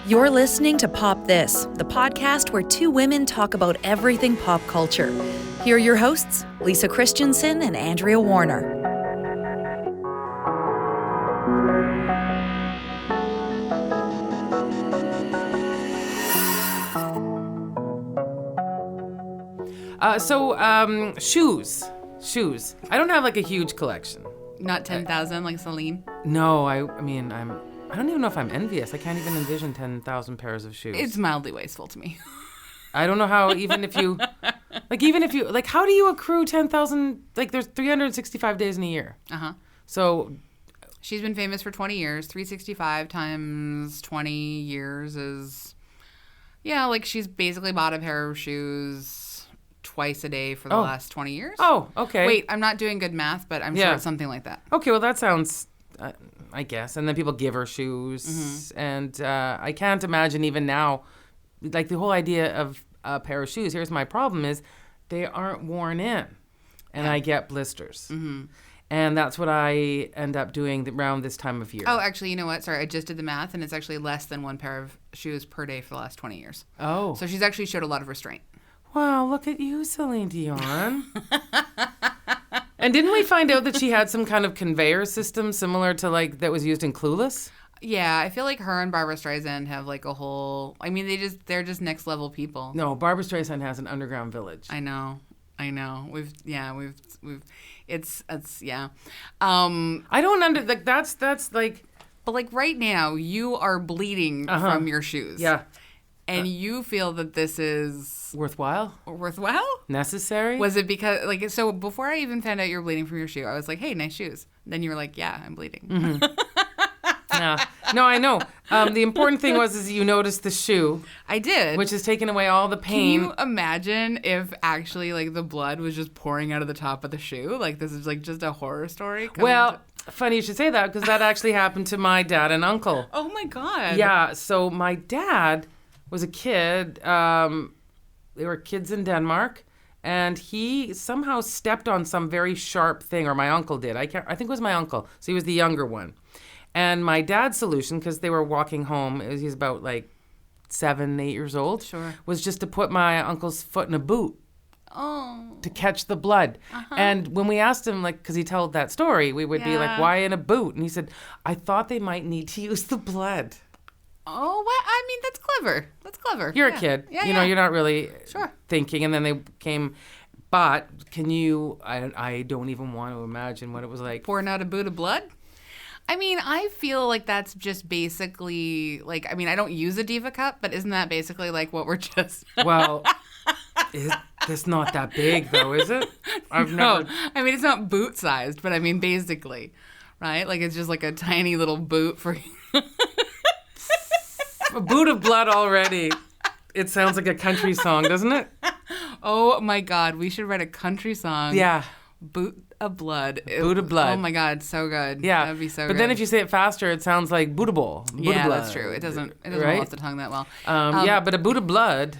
You're listening to Pop This, the podcast where two women talk about everything pop culture. Here are your hosts, Lisa Christiansen and Andrea Warner. Shoes. I don't have like a huge collection. Not 10,000 like Celine? No, I don't even know if I'm envious. I can't even envision 10,000 pairs of shoes. It's mildly wasteful to me. I don't know how, how do you accrue 10,000, there's 365 days in a year. Uh-huh. So. She's been famous for 20 years. 365 times 20 years is, she's basically bought a pair of shoes twice a day for the last 20 years. Oh, okay. Wait, I'm not doing good math, but I'm sure it's something like that. Okay, well, that sounds, I guess. And then people give her shoes. Mm-hmm. And I can't imagine even now, the whole idea of a pair of shoes. Here's my problem is they aren't worn in. And I get blisters. Mm-hmm. And that's what I end up doing around this time of year. Oh, actually, you know what? Sorry, I just did the math, and it's actually less than one pair of shoes per day for the last 20 years. Oh. So she's actually showed a lot of restraint. Wow, look at you, Celine Dion. And didn't we find out that she had some kind of conveyor system similar to that was used in Clueless? Yeah, I feel like her and Barbra Streisand have a whole. I mean, they're just next level people. No, Barbra Streisand has an underground village. I know. We've. It's yeah. I don't that's But right now, you are bleeding from your shoes. Yeah. And you feel that this is worthwhile? Necessary? Was it because, so before I even found out you were bleeding from your shoe, I was like, hey, nice shoes. Then you were like, yeah, I'm bleeding. Mm-hmm. Yeah. No, I know. The important thing is you noticed the shoe. I did. Which has taken away all the pain. Can you imagine if actually, the blood was just pouring out of the top of the shoe? This is, just a horror story? Funny you should say that, because that actually happened to my dad and uncle. Oh, my God. Yeah, so my dad was a kid. They were kids in Denmark, and he somehow stepped on some very sharp thing, or my uncle did. I think it was my uncle. So he was the younger one. And my dad's solution, because they were walking home, he's about 7, 8 years old, sure, was just to put my uncle's foot in a boot. Oh. To catch the blood. Uh-huh. And when we asked him, because he told that story, we would be like, why in a boot? And he said, I thought they might need to use the blood. Oh, what? I mean, that's clever. You're a kid. Yeah, you're not really sure thinking. And then they came. But can you, I don't even want to imagine what it was like. Pouring out a boot of blood? I mean, I feel like that's just basically, I don't use a Diva cup, but isn't that basically what we're just... Well, it's not that big, though, is it? No, I mean, it's not boot-sized, but I mean, basically, right? It's just a tiny little boot for... A boot of blood already. It sounds like a country song, doesn't it? Oh, my God. We should write a country song. Yeah. Boot of blood. Boot of blood. Oh, my God. So good. Yeah. That'd be so good. But then if you say it faster, it sounds like bootable. Yeah, that's true. It doesn't roll off the tongue that well. Yeah, but a boot of blood...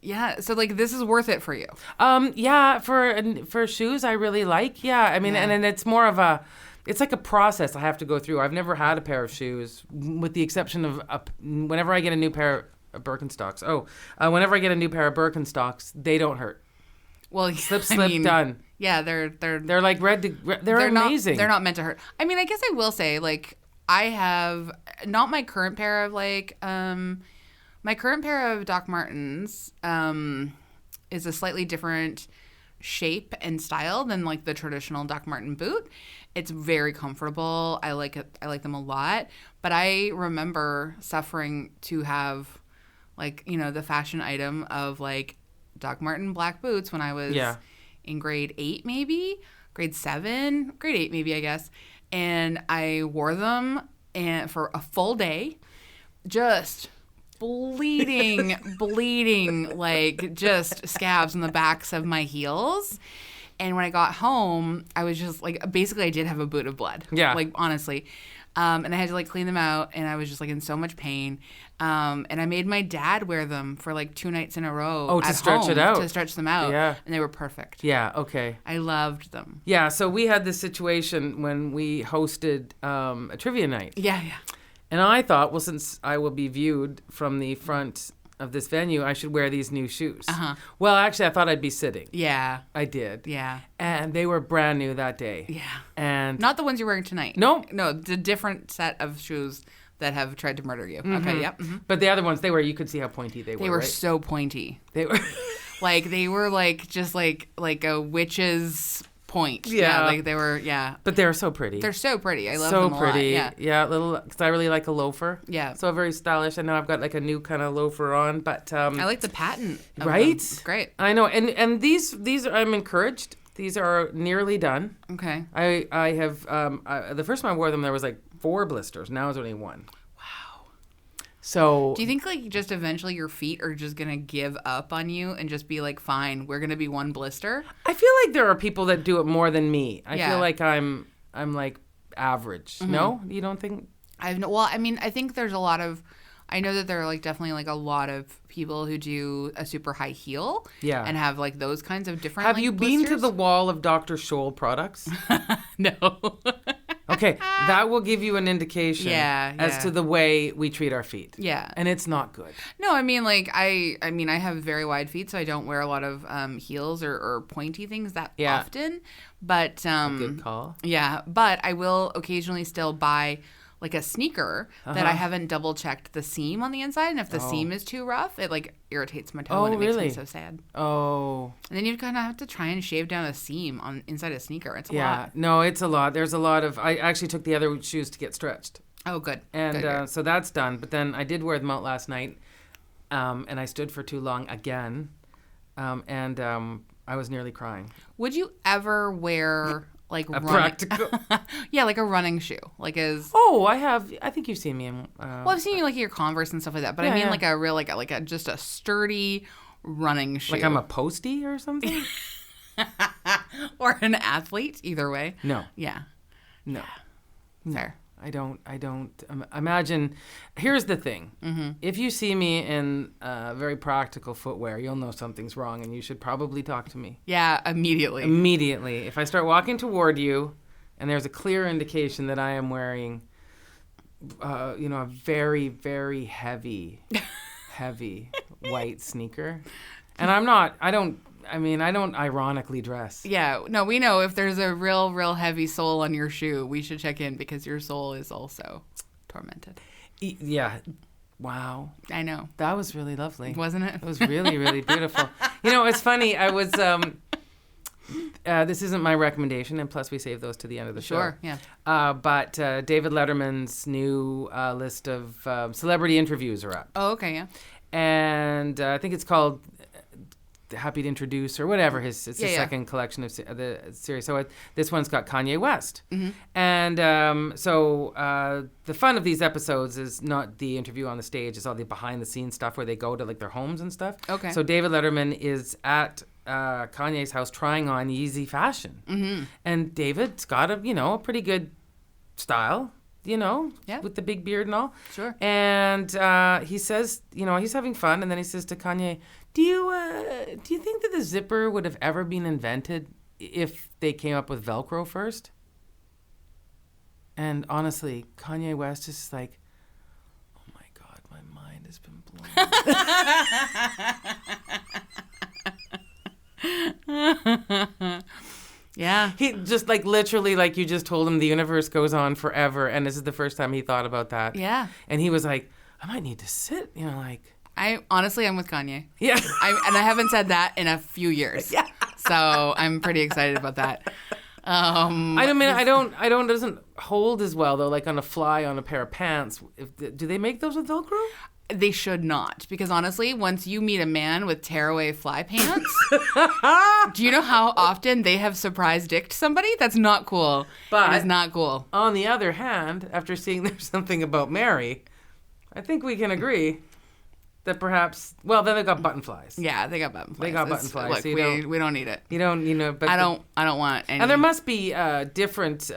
Yeah, so this is worth it for you. Yeah, for shoes I really like. Yeah, I mean, and it's more of it's like a process I have to go through. I've never had a pair of shoes, with the exception of whenever I get a new pair of Birkenstocks. Whenever I get a new pair of Birkenstocks, they don't hurt. Well, slip, done. Yeah, they're like they're amazing. They're not meant to hurt. I mean, I guess I will say I have not my current pair of my current pair of Doc Martens is a slightly different shape and style than the traditional Doc Marten boot. It's very comfortable. I like it. I like them a lot. But I remember suffering to have the fashion item of Doc Marten black boots when I was in grade 8, maybe grade 7, grade 8, maybe, I guess. And I wore them for a full day, just bleeding, just scabs on the backs of my heels. And when I got home, I was just basically I did have a boot of blood. Yeah. Honestly. And I had to clean them out, and I was just in so much pain. And I made my dad wear them for 2 nights in a row. Oh, to stretch it out. To stretch them out. Yeah. And they were perfect. Yeah, okay. I loved them. Yeah, so we had this situation when we hosted a trivia night. Yeah. And I thought, well, since I will be viewed from the front of this venue, I should wear these new shoes. Well, actually, I thought I'd be sitting. Yeah. I did. Yeah. And they were brand new that day. Yeah. And not the ones you're wearing tonight. No. No, the different set of shoes that have tried to murder you. Okay, yep. Mm-hmm. But the other ones, you could see how pointy they were. They were right? so pointy. They were they were just like a witch's point. Yeah. They were, yeah. But they're so pretty. They're so pretty. I love so them a pretty. lot. Yeah. Little, because I really like a loafer. Yeah. So very stylish. I know I've got like a new kind of loafer on, but I like the patent. Right? It's great. I know. And these I'm encouraged. These are nearly done. Okay. I have, the first time I wore them, there was like 4 blisters. Now it's only 1. So do you think just eventually your feet are just gonna give up on you and just be like, fine, we're gonna be 1 blister? I feel like there are people that do it more than me. I Yeah. feel like I'm like average. No, you don't think? I think there's a lot of. I know that there are definitely a lot of people who do a super high heel. Yeah. And have those kinds of different. Have you been to blisters. the wall of Dr. Scholl products? No. Okay, that will give you an indication as to the way we treat our feet. Yeah. And it's not good. No, I have very wide feet, so I don't wear a lot of heels or pointy things that often. But Good call. Yeah, but I will occasionally still buy a sneaker that I haven't double checked the seam on the inside, and if the seam is too rough, it irritates my toe and it makes me so sad. Oh. And then you kind of have to try and shave down a seam on inside a sneaker. It's a lot. Yeah, no, it's a lot. There's a lot of. I actually took the other shoes to get stretched. Oh, good. And good. So that's done. But then I did wear them out last night, and I stood for too long again, and I was nearly crying. Would you ever wear a practical? Yeah, a running shoe, Oh, I have. I think you've seen me in. Well, I've seen you your Converse and stuff like that, but I mean a real just a sturdy running shoe. Like I'm a postie or something. Or an athlete. Either way. No. Yeah. No. Fair. I don't imagine. Here's the thing. Mm-hmm. If you see me in very practical footwear, you'll know something's wrong, and you should probably talk to me. Yeah, immediately. Immediately. If I start walking toward you, and there's a clear indication that I am wearing, a very, very heavy white sneaker, and I don't ironically dress. Yeah, no, we know if there's a real heavy sole on your shoe, we should check in because your sole is also tormented. Yeah. Wow. I know. That was really lovely. Wasn't it? It was really, really beautiful. It's funny. I was, this isn't my recommendation, and plus we save those to the end of the show. Sure, yeah. But David Letterman's new list of celebrity interviews are up. Oh, okay, yeah. And I think it's called Happy to Introduce or whatever. It's the second collection of the series. So this one's got Kanye West. Mm-hmm. And so the fun of these episodes is not the interview on the stage. It's all the behind the scenes stuff where they go to their homes and stuff. Okay. So David Letterman is at Kanye's house trying on Yeezy fashion. Mm-hmm. And David's got a pretty good style. With the big beard and all. Sure. And he says, he's having fun. And then he says to Kanye, do you think that the zipper would have ever been invented if they came up with Velcro first? And honestly, Kanye West is like, oh my God, my mind has been blown. Yeah. He just literally you just told him the universe goes on forever. And this is the first time he thought about that. Yeah. And he was like, I might need to sit, I'm with Kanye. Yeah. And I haven't said that in a few years. Yeah. So I'm pretty excited about that. It doesn't hold as well though, on a fly on a pair of pants. Do they make those with Velcro? They should not, because honestly, once you meet a man with tearaway fly pants, do you know how often they have surprise dicked somebody? That's not cool. But it is not cool. On the other hand, after seeing There's Something About Mary, I think we can agree that perhaps, then they got button flies. Yeah, they got button flies. They got button flies. Look, so we don't need it. You don't, but I don't want any. And there must be different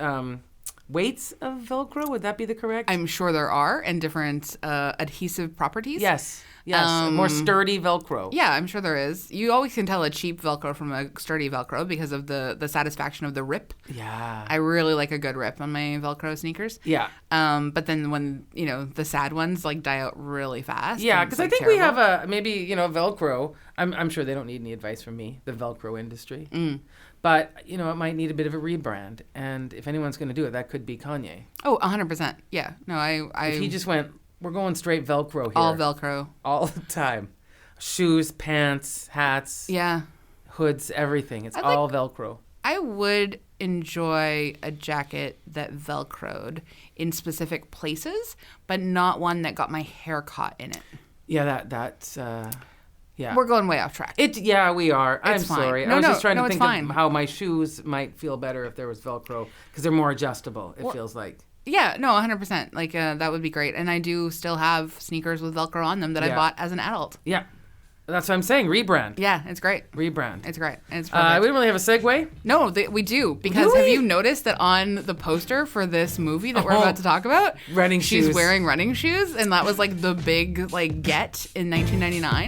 weights of Velcro. Would that be the correct? I'm sure there are, and different adhesive properties. Yes. Yes, more sturdy Velcro. Yeah, I'm sure there is. You always can tell a cheap Velcro from a sturdy Velcro because of the satisfaction of the rip. Yeah. I really like a good rip on my Velcro sneakers. Yeah. But then when, the sad ones like die out really fast. Yeah, because I think we have Velcro. I'm sure they don't need any advice from me, the Velcro industry. But, it might need a bit of a rebrand. And if anyone's going to do it, that could be Kanye. Oh, 100%. Yeah. No, If he just went, we're going straight Velcro here. All Velcro. All the time. Shoes, pants, hats. Yeah. Hoods, everything. It's all Velcro. I would enjoy a jacket that Velcroed in specific places, but not one that got my hair caught in it. Yeah, that's... Yeah. We're going way off track. Yeah, we are. I'm fine. sorry. No, I was just trying to it's think fine. of how my shoes might feel better if there was Velcro, because they're more adjustable, it feels like. Yeah, no, 100%. Like, that would be great. And I do still have sneakers with Velcro on them that I bought as an adult. Yeah. That's what I'm saying. Rebrand. Yeah, it's great. Rebrand. It's great. It's perfect. We don't really have a segue. No, we do. Because have you noticed that on the poster for this movie that we're about to talk about, she's wearing running shoes? And that was like the big get in 1999.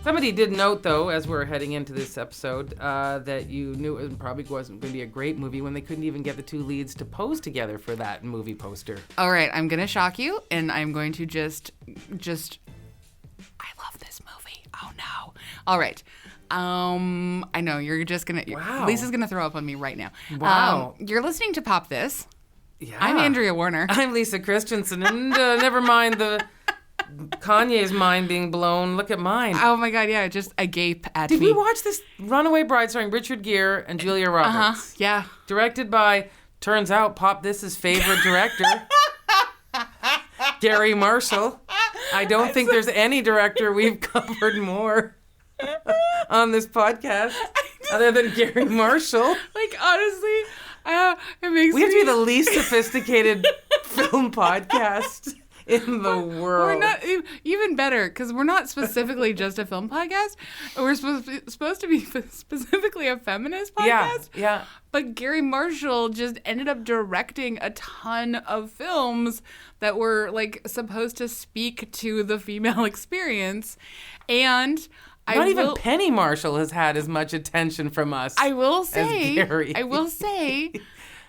Somebody did note, though, as we're heading into this episode, that you knew it probably wasn't going to be a great movie when they couldn't even get the two leads to pose together for that movie poster. All right, I'm going to shock you, and I'm going to just I love this movie. Oh, no. All right. I know, you're just going to... Wow. Lisa's going to throw up on me right now. Wow. You're listening to Pop This. Yeah. I'm Andrea Warner. I'm Lisa Christiansen, and never mind the... Kanye's mind being blown. Look at mine. Oh my God, yeah, just a gape at me. Did we watch this Runaway Bride starring Richard Gere and Julia Roberts? Yeah. Directed by, turns out, Pop This's favorite director, Gary Marshall. I don't think there's any director we've covered more on this podcast other than Gary Marshall. Like, honestly, it makes We have to be the least sophisticated film podcast in the world. We're not even better because we're not specifically just a film podcast. We're supposed to be specifically a feminist podcast. Yeah. But Gary Marshall just ended up directing a ton of films that were like supposed to speak to the female experience, and not even Penny Marshall has had as much attention from us. I will say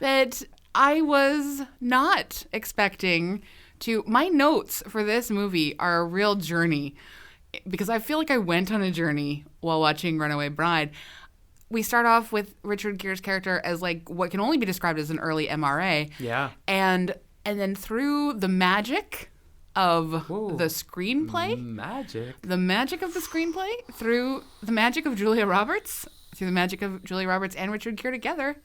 that I was not expecting to. My notes for this movie are a real journey because I feel like I went on a journey while watching Runaway Bride. We start off with Richard Gere's character as like what can only be described as an early MRA. Yeah. And then through the magic of the screenplay. The magic of the screenplay, through the magic of Julia Roberts, and Richard Gere together.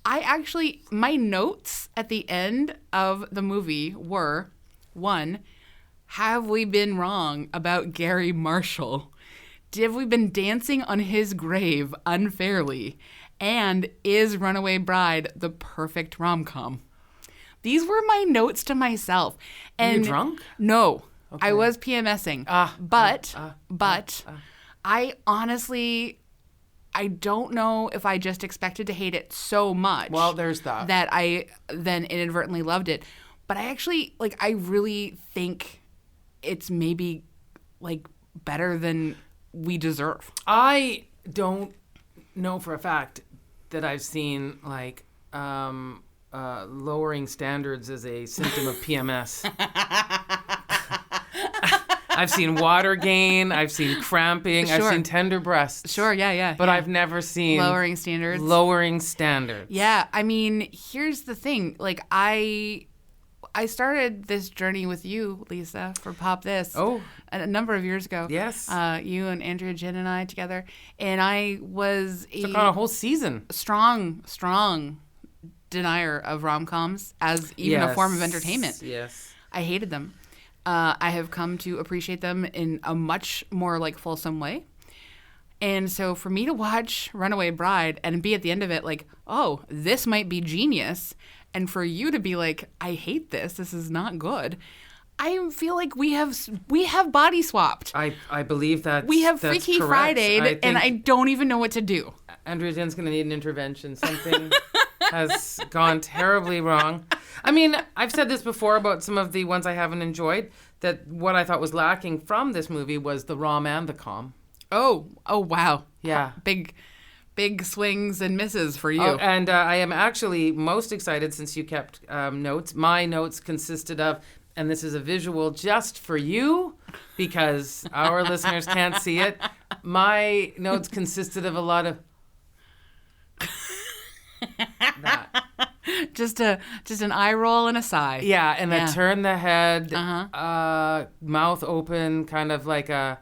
My notes at the end of the movie were, 1, have we been wrong about Gary Marshall? Have we been dancing on his grave unfairly? And is Runaway Bride the perfect rom-com? These were my notes to myself. And were you drunk? No. Okay. I was PMSing. But I honestly... I don't know if I just expected to hate it so much. Well, there's that. That I then inadvertently loved it. But I actually, I really think it's maybe, better than we deserve. I don't know for a fact that I've seen, lowering standards as a symptom of PMS. I've seen water gain. I've seen cramping. Sure. I've seen tender breasts. Sure, yeah. But I've never seen... Lowering standards. Yeah, I mean, here's the thing. I started this journey with you, Lisa, for Pop This. Oh. A number of years ago. Yes. You and Andrea Gin and I together. And I was took on a whole season. Strong denier of rom-coms as even a form of entertainment. Yes. I hated them. I have come to appreciate them in a much more fulsome way. And so for me to watch Runaway Bride and be at the end of it oh, this might be genius, and for you to be I hate this is not good, I feel like we have body swapped. I believe that We have that's Freaky correct. Friday, and I don't even know what to do. Andrea Gin's going to need an intervention. Something has gone terribly wrong. I mean, I've said this before about some of the ones I haven't enjoyed, that what I thought was lacking from this movie was the rom and the com. Oh, wow. Yeah. Big swings and misses for you. Oh, and I am actually most excited since you kept notes. My notes consisted of, and this is a visual just for you because our listeners can't see it. My notes consisted of a lot of that. Just an eye roll and a sigh. Yeah, and a turn the head, mouth open, kind of like a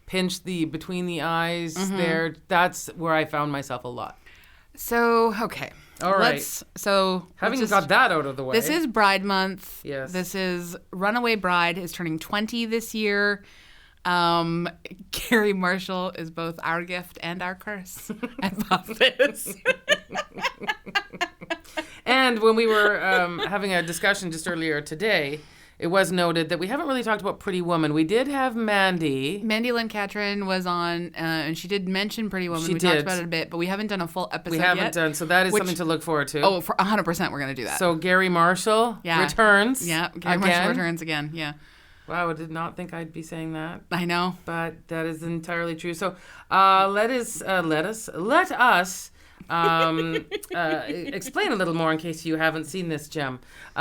pinch between the eyes there. That's where I found myself a lot. So, okay. All right. Having got that out of the way. This is Bride Month. Yes. This is Runaway Bride is turning 20 this year. Gary Marshall is both our gift and our curse. I love this. And when we were having a discussion just earlier today, it was noted that we haven't really talked about Pretty Woman. We did have Mandy. Mandy Lynn Catron was on, and she did mention Pretty Woman. We talked about it a bit, but we haven't done a full episode yet. We haven't done, so that is something to look forward to. Oh, for 100% we're going to do that. So Gary Marshall returns. Yeah, Gary Marshall returns again, yeah. Wow, I did not think I'd be saying that. I know. But that is entirely true. So let us explain a little more in case you haven't seen this gem.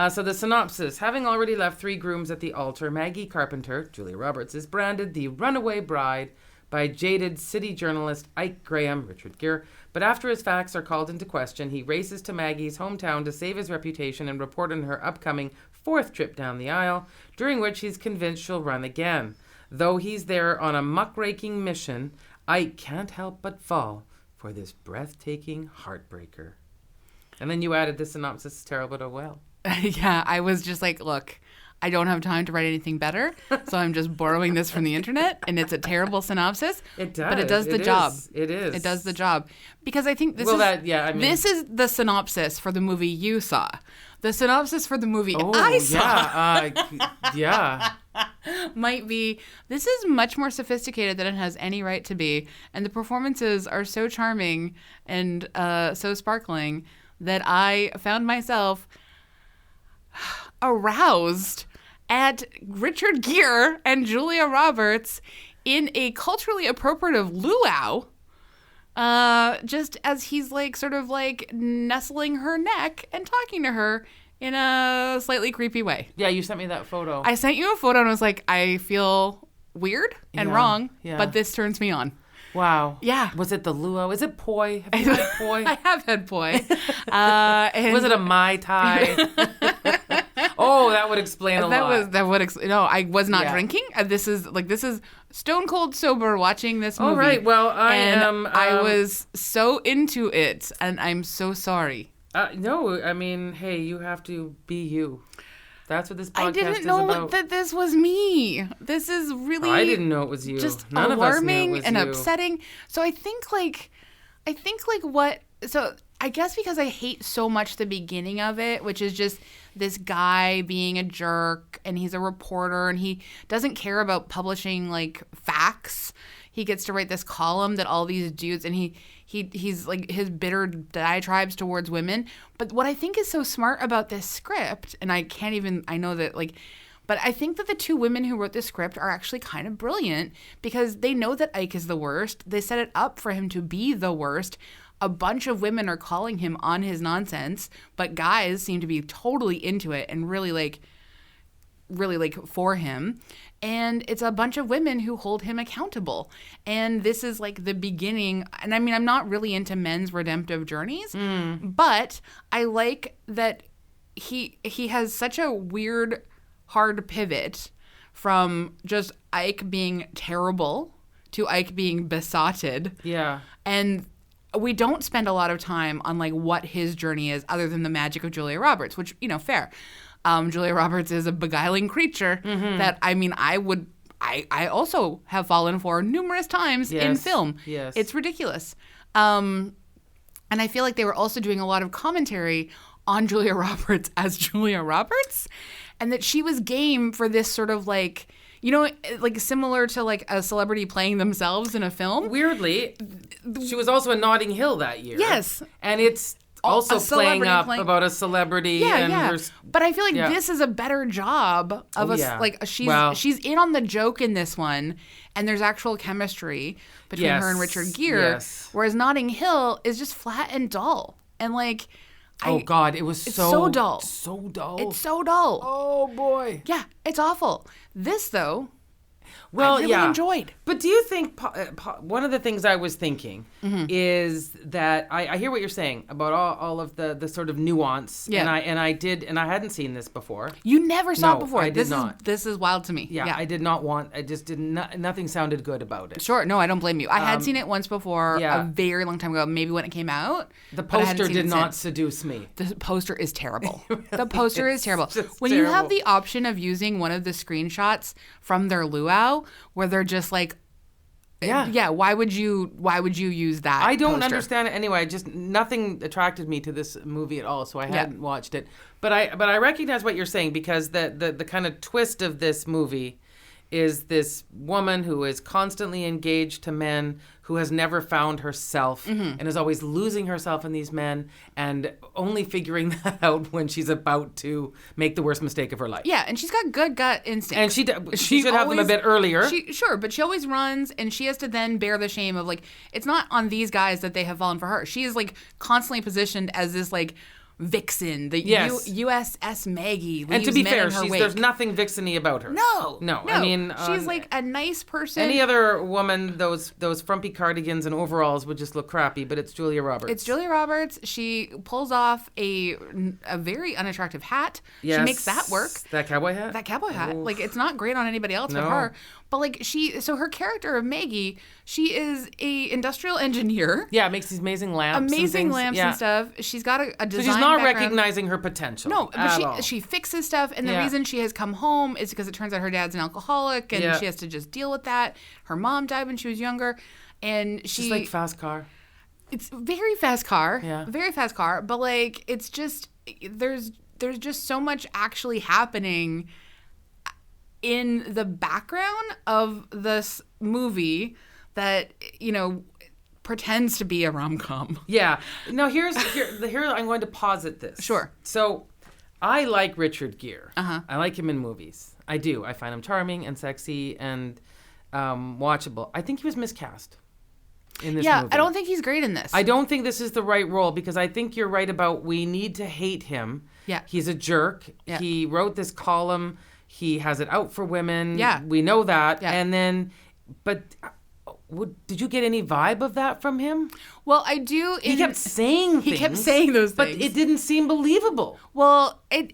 So the synopsis. Having already left 3 grooms at the altar, Maggie Carpenter, Julia Roberts, is branded the runaway bride by jaded city journalist Ike Graham, Richard Gere. But after his facts are called into question, he races to Maggie's hometown to save his reputation and report on her upcoming 4th trip down the aisle, during which he's convinced she'll run again. Though he's there on a muckraking mission, Ike can't help but fall for this breathtaking heartbreaker. And then you added the synopsis is terrible but oh well. Yeah, I was just like, look, I don't have time to write anything better, so I'm just borrowing this from the internet, and it's a terrible synopsis. It does. But it does the job. It is. It does the job. Because I think this this is the synopsis for the movie you saw. The synopsis for the movie I saw. Yeah. Might be, this is much more sophisticated than it has any right to be, and the performances are so charming and so sparkling that I found myself aroused at Richard Gere and Julia Roberts in a culturally appropriate luau, just as he's like sort of like nestling her neck and talking to her in a slightly creepy way. Yeah, you sent me that photo. I sent you a photo and I was like, I feel weird and wrong, but this turns me on. Wow. Yeah. Was it the luau? Is it poi? Have you had poi? I have had poi. Was it a Mai Tai? Oh, that would explain a lot. No, I was not drinking. This is stone cold sober watching this movie. All right. Well, I was so into it, and I'm so sorry. No, I mean, hey, you have to be you. That's what this podcast is about. I didn't know that this was me. This is really. I didn't know it was you. Just None alarming of us knew it was and you. upsetting. So I think what. So I guess because I hate so much the beginning of it, which is just this guy being a jerk, and he's a reporter, and he doesn't care about publishing like facts. He gets to write this column that all these dudes, and he's like his bitter diatribes towards women. But what I think is so smart about this script, and I know that like, but I think that the 2 women who wrote this script are actually kind of brilliant because they know that Ike is the worst. They set it up for him to be the worst. A bunch of women are calling him on his nonsense, but guys seem to be totally into it and really for him. And it's a bunch of women who hold him accountable. And this is like the beginning. And I mean, I'm not really into men's redemptive journeys, but I like that he has such a weird, hard pivot from just Ike being terrible to Ike being besotted. Yeah. And we don't spend a lot of time on like what his journey is other than the magic of Julia Roberts, which, fair. Julia Roberts is a beguiling creature that, I mean, I also have fallen for numerous times in film. Yes. It's ridiculous. And I feel like they were also doing a lot of commentary on Julia Roberts as Julia Roberts. and that she was game for this sort of like, like similar to like a celebrity playing themselves in a film. Weirdly, she was also in Notting Hill that year. Yes. And it's also playing up about a celebrity. Yeah. But I feel like this is a better job of like she's in on the joke in this one, and there's actual chemistry between her and Richard Gere. Yes. Whereas Notting Hill is just flat and dull. And like, God, it was so dull. So dull. It's so dull. Oh boy. Yeah, it's awful. This though, I really enjoyed. But do you think one of the things I was thinking is that I hear what you're saying about all of the sort of nuance. Yeah. And I hadn't seen this before. You never saw it before. I did not. This is wild to me. Yeah. I did not want. I just didn't. Nothing sounded good about it. Sure. No, I don't blame you. I had seen it once before, a very long time ago, maybe when it came out. The poster did not seduce me. The poster is terrible. The poster is terrible. When you have the option of using one of the screenshots from their luau, where they're just like, why would you use that? I don't understand it anyway. Just nothing attracted me to this movie at all, so I hadn't watched it. But I recognize what you're saying, because the kind of twist of this movie is this woman who is constantly engaged to men, who has never found herself and is always losing herself in these men, and only figuring that out when she's about to make the worst mistake of her life. Yeah, and she's got good gut instincts. And she should have them a bit earlier. Sure, but she always runs, and she has to then bear the shame of, like, it's not on these guys that they have fallen for her. She is, like, constantly positioned as this, like, vixen, the USS Maggie. And to be fair, there's nothing vixen-y about her. No. I mean, she's like a nice person. Any other woman, those frumpy cardigans and overalls would just look crappy, but it's Julia Roberts. She pulls off a very unattractive hat. Yes. She makes that work. That cowboy hat. Like, it's not great on anybody else but her. But like, so her character of Maggie, she is a industrial engineer. Yeah, makes these amazing lamps. And stuff. She's got a design. So she's not recognizing her potential. No, but she fixes stuff, and the reason she has come home is because it turns out her dad's an alcoholic, and she has to just deal with that. Her mom died when she was younger, and she's like fast car. It's very fast car. Yeah. Very fast car, but like, it's just there's just so much actually happening in the background of this movie that, pretends to be a rom-com. Yeah. Now, here I'm going to posit this. Sure. So, I like Richard Gere. I like him in movies. I do. I find him charming and sexy and watchable. I think he was miscast in this movie. Yeah, I don't think he's great in this. I don't think this is the right role, because I think you're right about we need to hate him. Yeah. He's a jerk. Yeah. He wrote this column. He has it out for women. Yeah. We know that. Yeah. And then, but did you get any vibe of that from him? Well, I do. He kept saying things. He kept saying those things. But it didn't seem believable. Well, I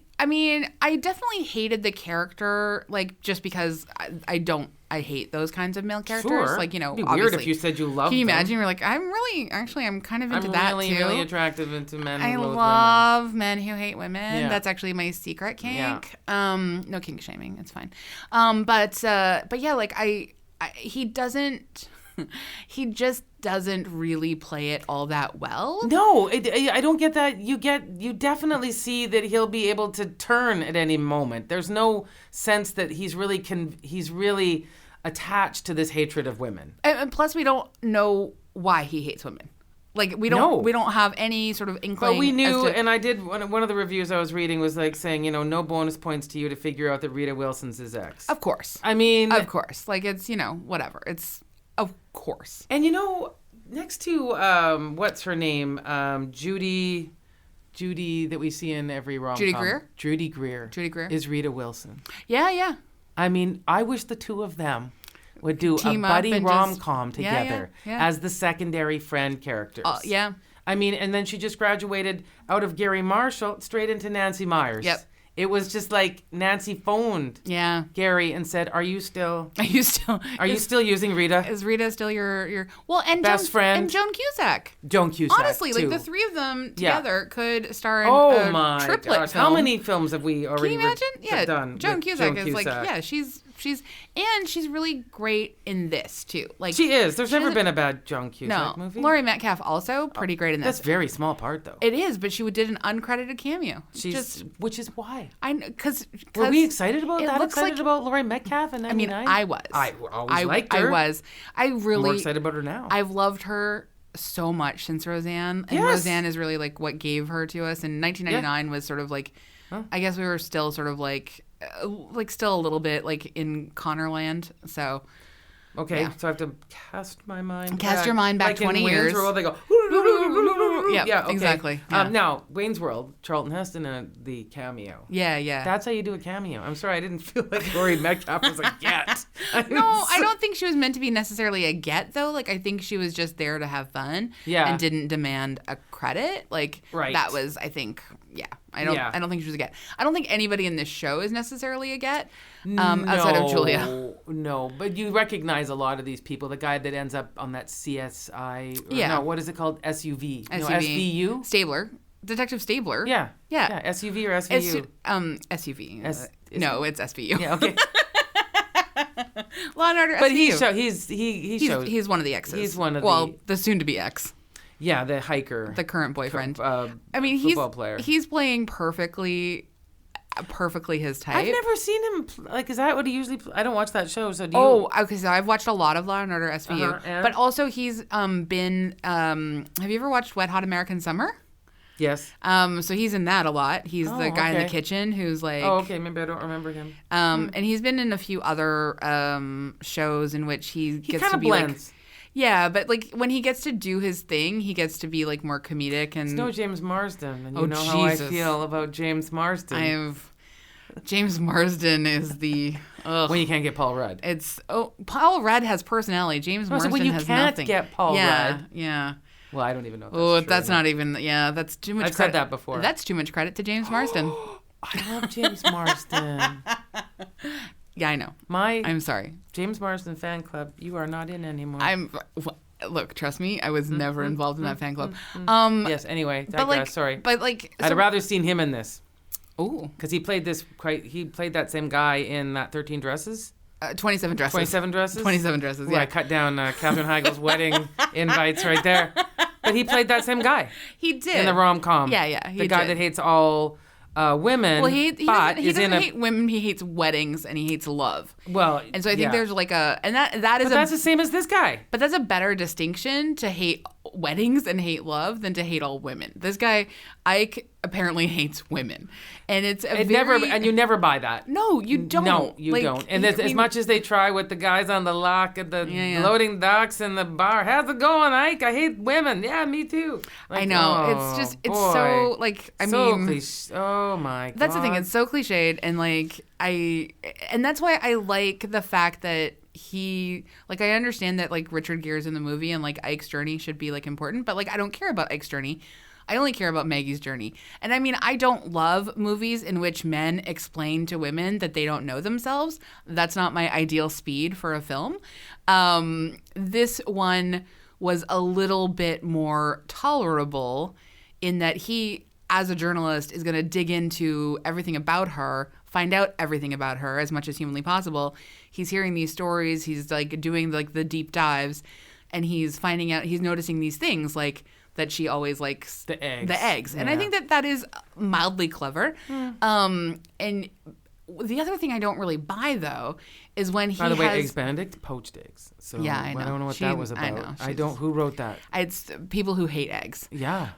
definitely hated the character, like, just because I hate those kinds of male characters. Sure. Like, it'd be weird if you said you loved them. Can you imagine? You're like, I'm kind of into that too. I'm really attractive into men who loathe love men who hate women. Yeah. That's actually my secret kink. Yeah. No kink shaming. It's fine. But yeah, like he just doesn't really play it all that well. No, I don't get that. You definitely see that he'll be able to turn at any moment. There's no sense that he's really attached to this hatred of women. And plus, we don't know why he hates women. Like, we don't have any sort of inkling. But we knew, and I did, one of the reviews I was reading was like saying, no bonus points to you to figure out that Rita Wilson's his ex. Of course. I mean. Of course. Like, it's, whatever. It's, of course. And next to, what's her name? Judy that we see in every rom-com. Judy Greer is Rita Wilson. Yeah. I mean, I wish the two of them would do a buddy rom-com together as the secondary friend characters. Yeah. I mean, and then she just graduated out of Gary Marshall straight into Nancy Myers. Yep. It was just like Nancy phoned Gary and said, Are you still using Rita? Is Rita still your and best friend? And Joan Cusack. too. Honestly, like, the three of them together could star in a triplet film. How many films have we already Can you imagine? done? Joan Cusack is like, she's she's really great in this too. Like She is. There's never been a bad John Cusack no. movie. Laurie Metcalf also pretty great in this. That's a very small part, though. It is, but she did an uncredited cameo. Which is why. Because were we excited about that? Excited about Laurie Metcalf in 99? I was. I always liked her. I was. I really more excited about her now. I've loved her so much since Roseanne, and Roseanne is really like what gave her to us. And 1999 was sort of like, I guess we were still sort of like still a little bit like in Connorland. So. Okay, so I have to cast my mind Cast your mind back like 20 in years. Wayne's World, they go... Yeah, okay. exactly. Yeah. Now, Wayne's World, Charlton Heston, the cameo. Yeah. That's how you do a cameo. I'm sorry, I didn't feel like Laurie Metcalf was a get. No, I don't think she was meant to be necessarily a get, though. Like, I think she was just there to have fun and didn't demand a credit. Like, that was, I think, I don't think she was a get. I don't think anybody in this show is necessarily a get, outside of Julia. No, but you recognize a lot of these people. The guy that ends up on that CSI, no, what is it called? SUV. No, SVU? Stabler. Detective Stabler. Yeah. SUV or SVU? SUV. No, it's SVU. Yeah, okay. Law and Order SVU. But he shows. He's one of the exes. He's one of the soon-to-be ex. Yeah, the hiker. The current boyfriend. I mean, football player. He's playing perfectly his type. I've never seen him. Like, is that what he usually? I don't watch that show. So do you? Okay. So I've watched a lot of Law and Order SVU, but also he's been. Have you ever watched Wet Hot American Summer? Yes. So he's in that a lot. He's the guy in the kitchen who's like. Oh, okay. Maybe I don't remember him. And he's been in a few other shows in which he gets to be blends. Like. Yeah, but like when he gets to do his thing, he gets to be like more comedic and. It's no James Marsden, and you know how I feel about James Marsden. James Marsden is the when you can't get Paul Rudd. Paul Rudd has personality. James Marsden when you has can't nothing. Get Paul Rudd. Yeah. Well, I don't even know. If that's not even. Yeah, that's too much. I've said that before. That's too much credit to James Marsden. I love James Marsden. Yeah, I know. I'm sorry. James Marsden fan club. You are not in anymore. Look, trust me, I was never involved in that fan club. Yes. Anyway, digress. Sorry. But like, I'd rather seen him in this. Oh, because he played that same guy in that 13 Dresses. 27 Dresses. 27 Dresses. 27 Dresses. Yeah. I cut down Katherine Heigl's wedding invites right there. But he played that same guy. He did in the rom-com. Yeah. The guy that hates all women. Well, he doesn't hate women. He hates weddings and he hates love. Well, and so I think there's like that's the same as this guy. But that's a better distinction to hate weddings and hate love than to hate all women. This guy, Ike, apparently hates women, and and you never buy that. No, you don't. No, you don't. And as much as they try with the guys on the lock at the loading docks and the bar, how's it going, Ike? I hate women. Yeah, me too. Like, I know. It's so like oh my god. That's the thing. It's so cliched, and like and that's why I like the fact that I understand that like Richard Gere's in the movie and like Ike's journey should be like important, but like I don't care about Ike's journey. I only care about Maggie's journey. And I mean, I don't love movies in which men explain to women that they don't know themselves. That's not my ideal speed for a film. This one was a little bit more tolerable in that he, as a journalist, is going to dig into everything about her, find out everything about her as much as humanly possible. He's hearing these stories. He's like doing like the deep dives, and he's noticing these things like that she always likes the eggs. And I think that is mildly clever. And the other thing I don't really buy though is when he By the way, Eggs Benedict, poached eggs. So yeah, I know. I don't know what that was about. I don't. Who wrote that? It's people who hate eggs. Yeah.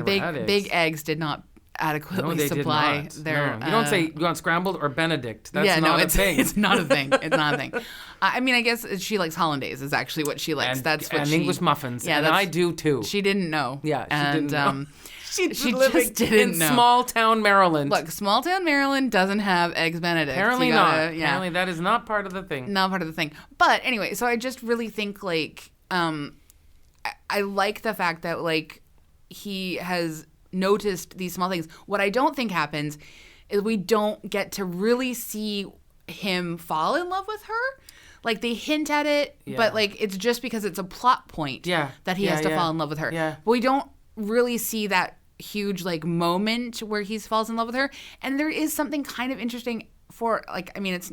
Big eggs did not adequately supply their. No. You don't say you want scrambled or Benedict. That's not a thing. It's not a thing. It's not a thing. I mean, I guess she likes hollandaise is actually what she likes. And English muffins. Yeah, and I do too. She didn't know. Yeah, she didn't know. She just didn't know. Small town Maryland. Look, small town Maryland doesn't have Eggs Benedict. Apparently not. Yeah. Apparently that is not part of the thing. Not part of the thing. But anyway, so I just really think like I like the fact that like he has noticed these small things. What I don't think happens is we don't get to really see him fall in love with her. Like they hint at it, but like it's just because it's a plot point that he has to fall in love with her. Yeah. But we don't really see that huge like moment where he falls in love with her. And there is something kind of interesting for like, I mean, it's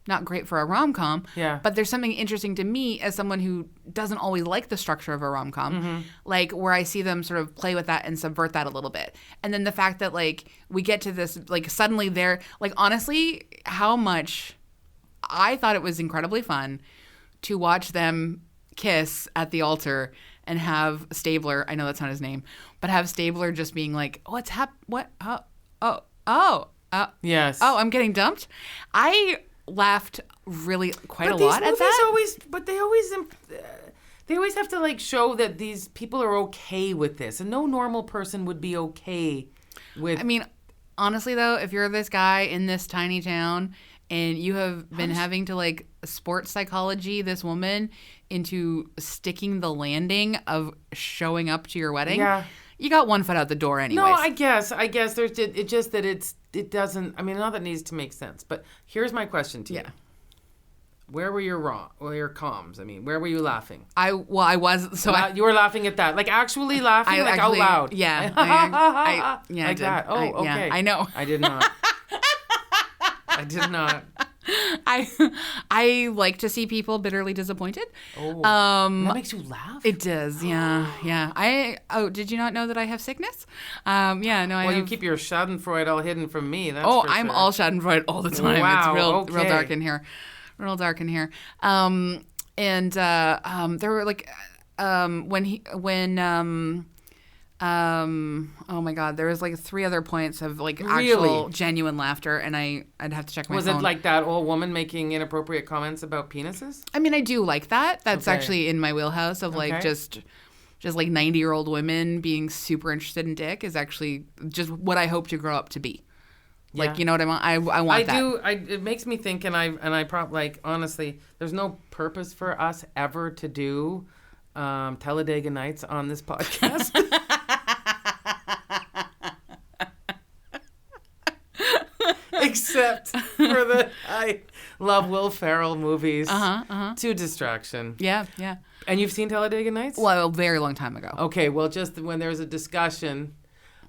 not great for a rom-com, Yeah. but there's something interesting to me as someone who doesn't always like the structure of a rom-com, like where I see them sort of play with that and subvert that a little bit. And then the fact that like we get to this, like suddenly they're like, honestly, how much I thought it was incredibly fun to watch them kiss at the altar and have Stabler, I know that's not his name, but have Stabler just being like, what's Yes. Oh, I'm getting dumped. I laughed really quite a But these lot at movies that. they always have to like show that these people are okay with this, and no normal person would be okay with. I mean, honestly though, if you're this guy in this tiny town and you have been having to like sports psychology this woman into sticking the landing of showing up to your wedding, Yeah. you got one foot out the door anyways. No, I guess there's it just that it doesn't. I mean, not that it needs to make sense. But here's my question to you. Yeah. Where were your comms? I mean, where were you laughing? I was You were laughing at that, like actually laughing, like out loud. Yeah, I like did. that. Oh, okay. Yeah, I know. I did not. I did not. I like to see people bitterly disappointed. Oh, that makes you laugh. It does, yeah. Did you not know that I have sickness? Yeah, no, I Well, have. you keep your Schadenfreude all hidden from me. That's I'm sure. all Schadenfreude all the time. Wow, It's real okay. dark in here. Real dark in here. And there were like oh my God, there was like 3 other points of like actual Really? genuine laughter, and I'd have to check my Was phone. it like that old woman making inappropriate comments about penises? I mean, I do like that. That's Okay. actually in my wheelhouse of like Okay. just like 90-year-old women being super interested in dick is actually just what I hope to grow up to be. Like, Yeah. you know what I want? I want that. It makes me think, and I probably like honestly, there's no purpose for us ever to do Talladega Nights on this podcast. Except for I love Will Ferrell movies. To distraction. Yeah, yeah. And you've seen Talladega Nights? Well, a very long time ago. Okay, well, just when there was a discussion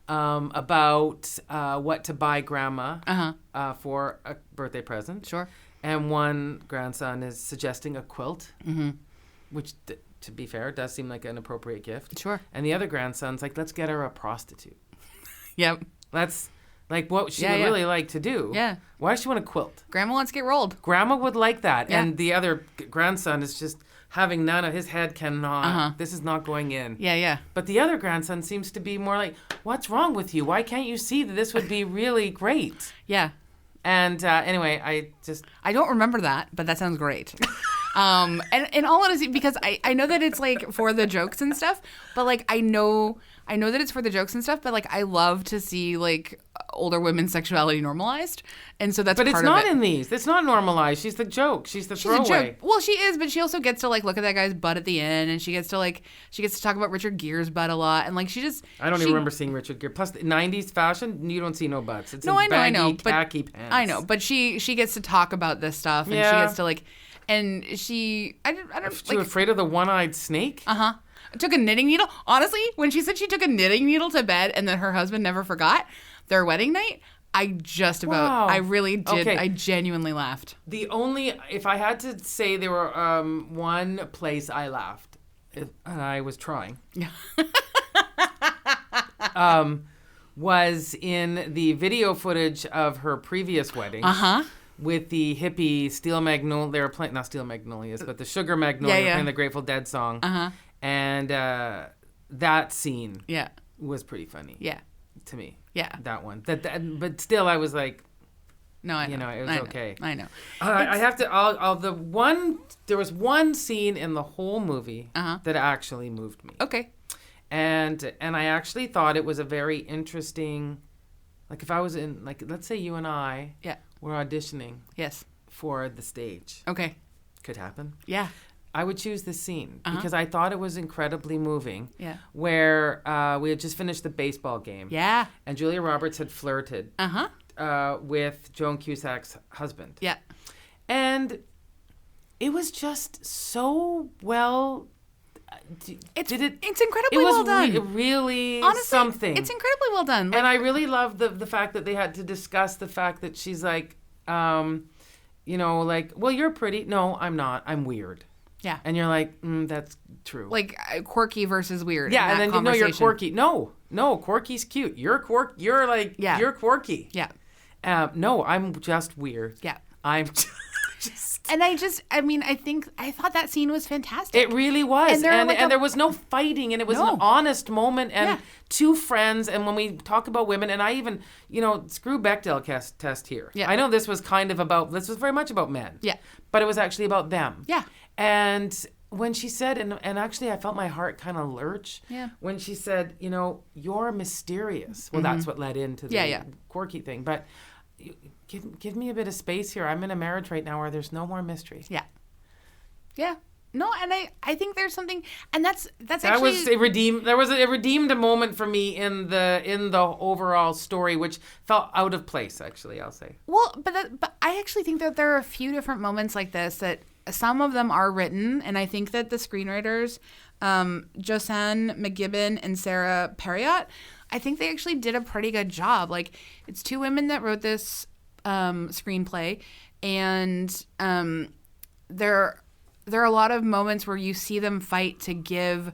about what to buy grandma for a birthday present. Sure. And one grandson is suggesting a quilt, which, to be fair, does seem like an appropriate gift. Sure. And the other grandson's like, let's get her a prostitute. Yep. That's like what she Yeah, would yeah. really like to do. Yeah. Why does she want a quilt? Grandma wants to get rolled. Grandma would like that. Yeah. And the other grandson is just having none of his head cannot. This is not going in. Yeah, yeah. But the other grandson seems to be more like, what's wrong with you? Why can't you see that this would be really great? Yeah. And anyway, I don't remember that, but that sounds great. And in all honesty, because I know that it's like for the jokes and stuff, but like I know that it's for the jokes and stuff, but like I love to see like older women's sexuality normalized, and so that's But part it's not of it. in these. It's not normalized. She's the joke. She's the She's a throwaway. joke. Well, she is, but she also gets to like look at that guy's butt at the end, and she gets to talk about Richard Gere's butt a lot, and like she just. I don't even remember seeing Richard Gere. Plus, the 90s fashion, you don't see no butts. It's No, in I know, baggy, but khaki pants. I know, but she gets to talk about this stuff, and she Yeah. gets to like, and she I don't Is she like. afraid of the one-eyed snake? Took a knitting needle. Honestly, when she said she took a knitting needle to bed and that her husband never forgot their wedding night, Wow. I really did. Okay. I genuinely laughed. If I had to say there were one place I laughed, and I was trying, Yeah. was in the video footage of her previous wedding. With the hippie Steel Magnolia, they were playing, not Steel Magnolias, but the Sugar Magnolia, Yeah. playing the Grateful Dead song. And that scene Yeah. was pretty funny. Yeah. To me. Yeah. That one. But still, I was like, No, I know. it was okay. I know. I have to, there was one scene in the whole movie that actually moved me. Okay. And I actually thought it was a very interesting, like if I was in, like, let's say you and I Yeah. were auditioning Yes. for the stage. Okay. Could happen. Yeah. I would choose this scene because I thought it was incredibly moving. Yeah. Where we had just finished the baseball game. Yeah. And Julia Roberts had flirted with Joan Cusack's husband. Yeah. And it was just so well. It's It incredibly was well done. really Honestly, something. it's incredibly well done. Like, And I really love the fact that they had to discuss the fact that she's like, you know, like, well, you're pretty. No, I'm not. I'm weird. Yeah. And you're like, that's true. Like quirky versus weird. Yeah, and then you know you're quirky. No, quirky's cute. You're quirky. You're like, you're quirky. Yeah. No, I'm just weird. Yeah. I'm just. And I thought that scene was fantastic. It really was. And there was no fighting, and it was an honest moment, and two friends. And when we talk about women, and I even, you know, screw Bechdel test here. Yeah. I know this was very much about men. Yeah. But it was actually about them. Yeah. And when she said, and actually I felt my heart kind of lurch. Yeah. When she said, you know, you're mysterious. Well, that's what led into the quirky thing. But give me a bit of space here. I'm in a marriage right now where there's no more mystery. Yeah. Yeah. No, and I think there's something, and that's that actually was a redeemed. There was a redeemed moment for me in the overall story, which felt out of place. Actually, I'll say. Well, but I actually think that there are a few different moments like this that some of them are written, and I think that the screenwriters, Josanne McGibbon and Sarah Perriott, I think they actually did a pretty good job. Like, it's two women that wrote this screenplay, and there are a lot of moments where you see them fight to give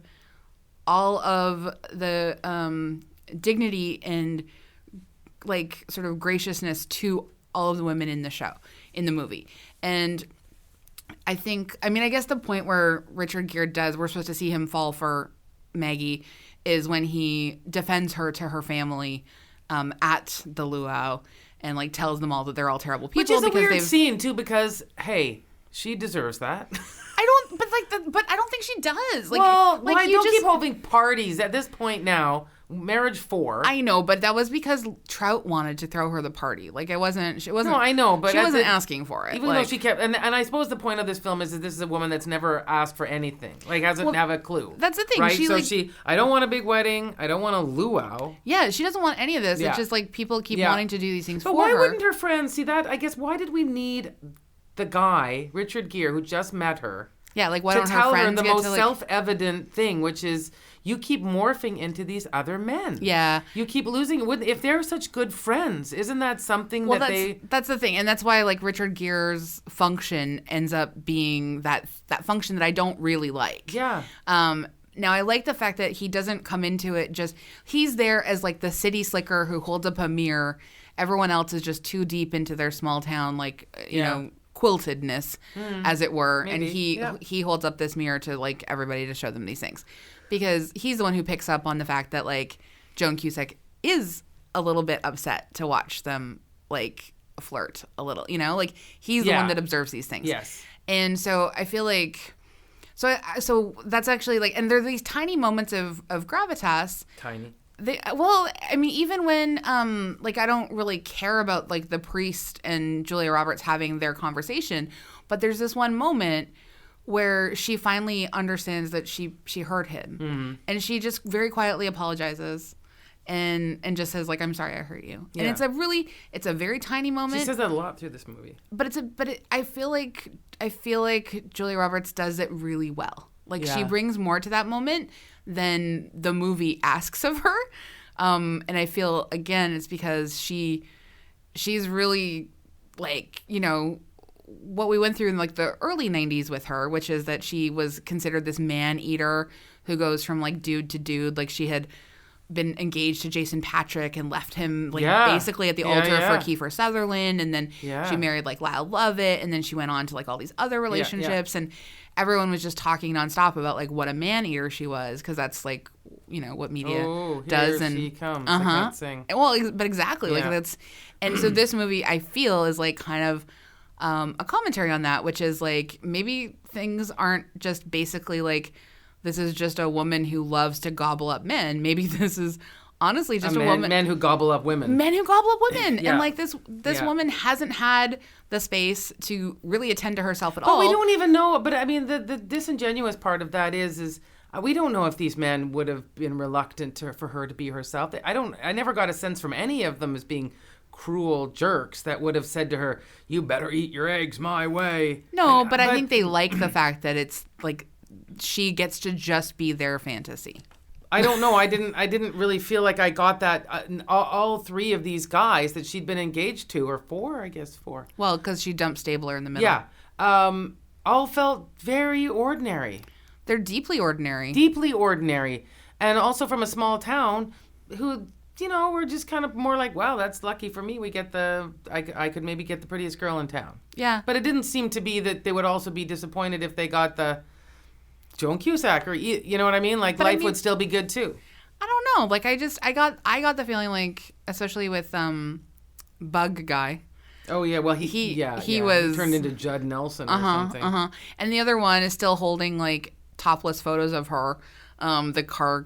all of the dignity and like sort of graciousness to all of the women in the movie. And I guess the point where Richard Gere we're supposed to see him fall for Maggie is when he defends her to her family at the luau and like tells them all that they're all terrible people. Which is a weird scene too, because hey, she deserves that. But I don't think she does. Like, well, why don't keep holding parties at this point now? Marriage 4. I know, but that was because Trout wanted to throw her the party. Like, she wasn't. No, I know, but she wasn't asking for it. Even though she kept, and I suppose the point of this film is that this is a woman that's never asked for anything, like hasn't have a clue. That's the thing, right? I don't want a big wedding. I don't want a luau. Yeah, she doesn't want any of this. Yeah. It's just like people keep wanting to do these things for her. But why wouldn't her friends see that? I guess why did we need the guy Richard Gere who just met her? Yeah, like why don't her tell friends her the get most to, like, self-evident thing, which is you keep morphing into these other men. Yeah, you keep losing. If they're such good friends, isn't that something that's the thing, and that's why like Richard Gere's function ends up being that function that I don't really like. Yeah. Now I like the fact that he doesn't come into it he's there as like the city slicker who holds up a mirror. Everyone else is just too deep into their small town, like you know, quiltedness, as it were. Maybe. And he holds up this mirror to like everybody to show them these things, because he's the one who picks up on the fact that like Joan Cusack is a little bit upset to watch them like flirt a little, you know, like he's the one that observes these things. Yes. And so I feel like so that's actually like, and there are these tiny moments of gravitas. Tiny. Even when like I don't really care about like the priest and Julia Roberts having their conversation, but there's this one moment where she finally understands that she hurt him, and she just very quietly apologizes and just says like, I'm sorry I hurt you. Yeah. And it's a very tiny moment. She says that a lot through this movie. But I feel like Julia Roberts does it really well. Like she brings more to that moment than the movie asks of her. And I feel, again, it's because she's really, like, you know, what we went through in, like, the early 90s with her, which is that she was considered this man-eater who goes from, like, dude to dude. Like, she had been engaged to Jason Patric and left him, like, basically at the altar for Kiefer Sutherland. And then she married, like, Lyle Lovett. And then she went on to, like, all these other relationships. And everyone was just talking nonstop about, like, what a man-eater she was, because that's, like, you know, what media does. And she comes. I can't sing. Well, but exactly. Like, that's... And so this movie, I feel, is, like, kind of a commentary on that, which is, like, maybe things aren't just basically, like, this is just a woman who loves to gobble up men. Maybe this is honestly just a woman... Men who gobble up women. Men who gobble up women. And, like, this woman hasn't had the space to really attend to herself at all. But we don't even know. But, I mean, the disingenuous part of that is we don't know if these men would have been reluctant for her to be herself. I never got a sense from any of them as being cruel jerks that would have said to her, you better eat your eggs my way. No, but I think they like the fact that it's, like... she gets to just be their fantasy. I don't know. I didn't really feel like I got that. All three of these guys that she'd been engaged to, or four, I guess four. Well, because she dumped Stabler in the middle. Yeah. All felt very ordinary. They're deeply ordinary. Deeply ordinary. And also from a small town who, were just kind of more like, wow, that's lucky for me. We get I could maybe get the prettiest girl in town. Yeah. But it didn't seem to be that they would also be disappointed if they got the Joan Cusack, or you know what I mean? Like, but life would still be good too. I don't know. Like, I got the feeling, like, especially with Bug Guy. Oh yeah, well he was turned into Judd Nelson or something. And the other one is still holding like topless photos of her, the car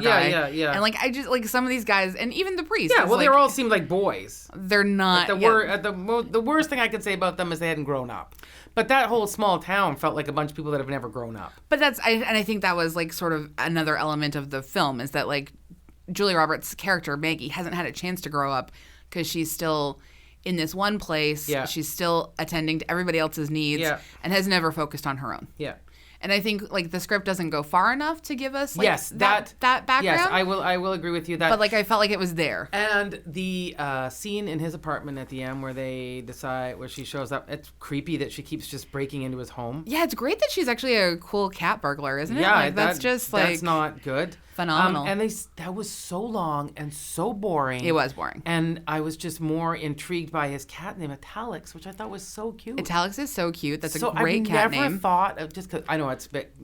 guy. Yeah. And like I just like some of these guys, and even the priest. Yeah, well, they all seemed like boys. They're not. Like the worst thing I could say about them is they hadn't grown up. But that whole small town felt like a bunch of people that have never grown up. But I think that was like sort of another element of the film, is that like Julia Roberts' character Maggie hasn't had a chance to grow up because she's still in this one place. Yeah. She's still attending to everybody else's needs and has never focused on her own. Yeah. And I think like the script doesn't go far enough to give us like, that background. Yes, I will agree with you that. But like I felt like it was there. And the scene in his apartment at the end where she shows up, it's creepy that she keeps just breaking into his home. Yeah, it's great that she's actually a cool cat burglar, isn't it? Yeah, like, that's not good. Phenomenal. And that was so long and so boring. It was boring. And I was just more intrigued by his cat name, Italix, which I thought was so cute. Italix is so cute. That's a great cat name. I never thought of, just because I know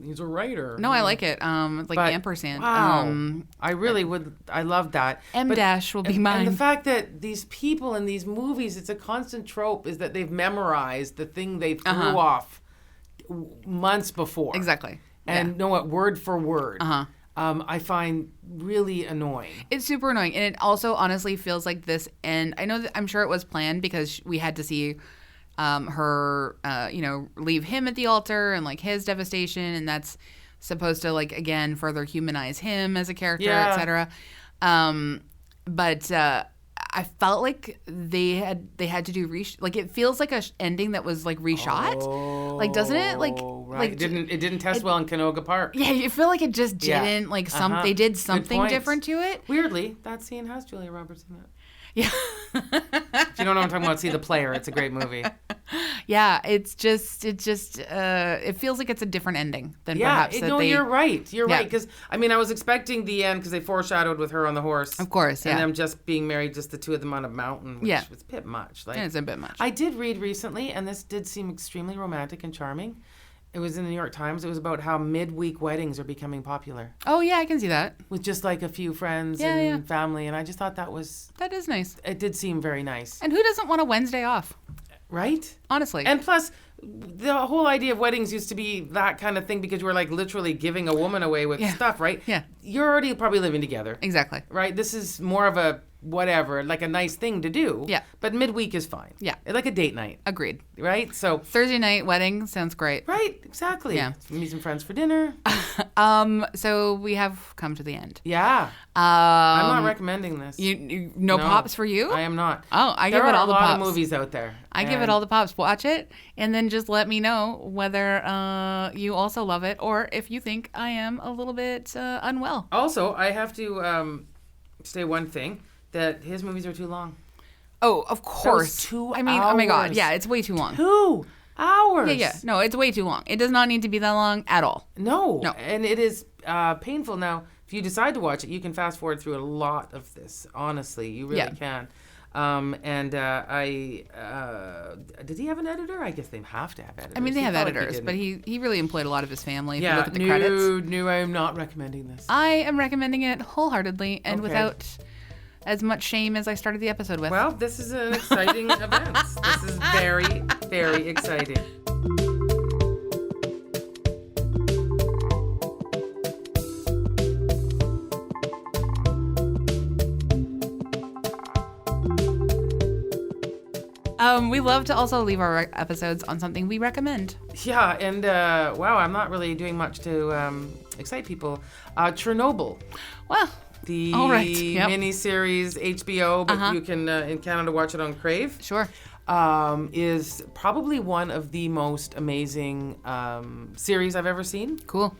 he's a writer. No, I like it. It's like ampersand. Wow. I really would. I love that. M-dash will be mine. And the fact that these people in these movies, it's a constant trope, is that they've memorized the thing they threw off months before. Exactly. And know it word for word. I find really annoying. It's super annoying. And it also honestly feels like this end. I'm sure it was planned because we had to see her, leave him at the altar and like his devastation. And that's supposed to like, again, further humanize him as a character, etc. But I felt like they had to do like it feels like a ending that was like reshot. Like, doesn't it? Like, right. It didn't test well in Canoga Park. Yeah, you feel like it just didn't. Like they did something different to it. Weirdly, that scene has Julia Roberts in it. Yeah. If you don't know what I'm talking about, see The Player. It's a great movie. Yeah, it feels like it's a different ending than perhaps that they... you're right. You're right. Because, I was expecting the end because they foreshadowed with her on the horse. Of course, and them just being married, just the two of them on a mountain, which was a bit much. Like, it's a bit much. I did read recently, and this did seem extremely romantic and charming. It was in the New York Times. It was about how midweek weddings are becoming popular. Oh, yeah, I can see that. With just like a few friends and family. And I just thought that is nice. It did seem very nice. And who doesn't want a Wednesday off? Right? Honestly. And plus, the whole idea of weddings used to be that kind of thing because you were like literally giving a woman away with stuff, right? Yeah. You're already probably living together. Exactly. Right? This is more of a whatever, like a nice thing to do. Yeah. But midweek is fine. Yeah. Like a date night. Agreed. Right? So Thursday night wedding sounds great. Right, exactly. Yeah. Meet some friends for dinner. So we have come to the end. Yeah. I'm not recommending this. No pops for you? I am not. Oh, I give it all the pops. There are a lot of movies out there. I give it all the pops. Watch it and then just let me know whether you also love it or if you think I am a little bit unwell. Also, I have to say one thing. That his movies are too long. Oh, of course. 2 hours. Oh my God. Yeah, it's way too long. 2 hours. Yeah. No, it's way too long. It does not need to be that long at all. No. And it is painful. Now, if you decide to watch it, you can fast forward through a lot of this. Honestly, you really can. Did he have an editor? I guess they have to have editors. They have editors, but he really employed a lot of his family. If you look at the credits. No, I am not recommending this. I am recommending it wholeheartedly and without as much shame as I started the episode with. Well, this is an exciting event. This is very, very exciting. We love to also leave our episodes on something we recommend. Yeah, and wow, I'm not really doing much to excite people. Chernobyl. Well, the miniseries HBO, but you can in Canada watch it on Crave. Sure. Is probably one of the most amazing series I've ever seen. Cool.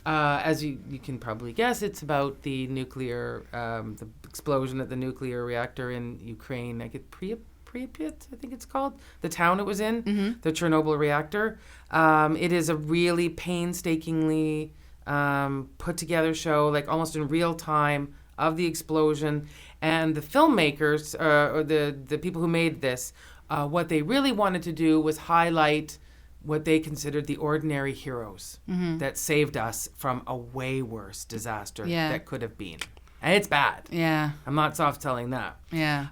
As you can probably guess, it's about the nuclear, the explosion at the nuclear reactor in Ukraine. I get Pripyat, I think it's called, the town it was in, the Chernobyl reactor. It is a really painstakingly put together show, like almost in real time, of the explosion. And the filmmakers, or the people who made this, what they really wanted to do was highlight what they considered the ordinary heroes that saved us from a way worse disaster that could have been. And it's bad. Yeah. I'm not soft selling that. Yeah.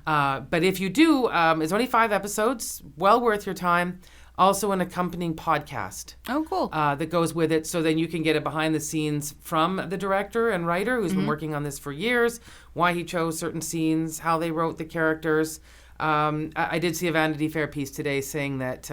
But if you do, it's only 5 episodes, well worth your time. Also an accompanying podcast. Oh, cool. That goes with it, so then you can get a behind the scenes from the director and writer who's been working on this for years, why he chose certain scenes, how they wrote the characters. I did see a Vanity Fair piece today saying that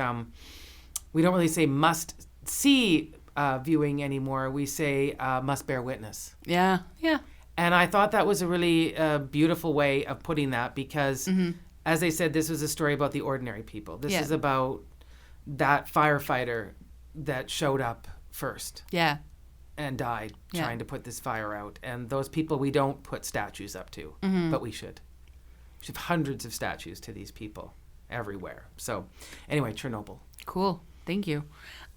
we don't really say must see viewing anymore. We say must bear witness. Yeah. Yeah. And I thought that was a really beautiful way of putting that because, as I said, this was a story about the ordinary people. This is about that firefighter that showed up first. Yeah. And died trying to put this fire out. And those people we don't put statues up to, but we should. We should have hundreds of statues to these people everywhere. So anyway, Chernobyl. Cool. Thank you.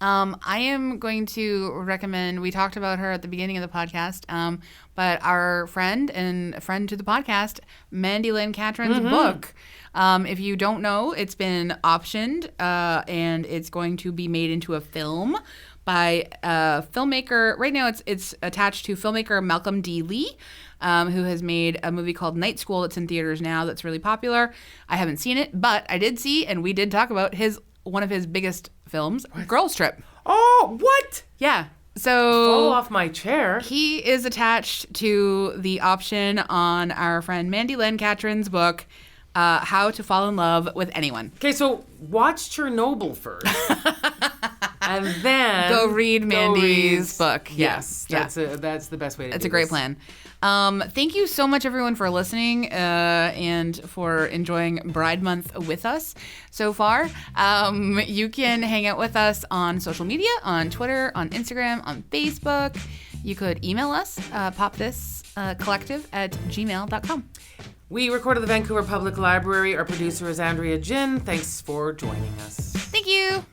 I am going to recommend, we talked about her at the beginning of the podcast, but our friend and a friend to the podcast, Mandy Lynn Catron's book. If you don't know, it's been optioned and it's going to be made into a film by a filmmaker. Right now it's attached to filmmaker Malcolm D. Lee, who has made a movie called Night School that's in theaters now that's really popular. I haven't seen it, but I did see, and we did talk about one of his biggest films, Girls Trip. Oh, what? Yeah. So fall off my chair. He is attached to the option on our friend Mandy Lynn Catron's book, How to Fall in Love with Anyone. Okay, so watch Chernobyl first. And then go read Mandy's book. Yes, that's the best way to do it. It's a great plan. Thank you so much, everyone, for listening and for enjoying Bride Month with us so far. You can hang out with us on social media, on Twitter, on Instagram, on Facebook. You could email us, popthiscollective@gmail.com. We recorded at the Vancouver Public Library. Our producer is Andrea Gin. Thanks for joining us. Thank you.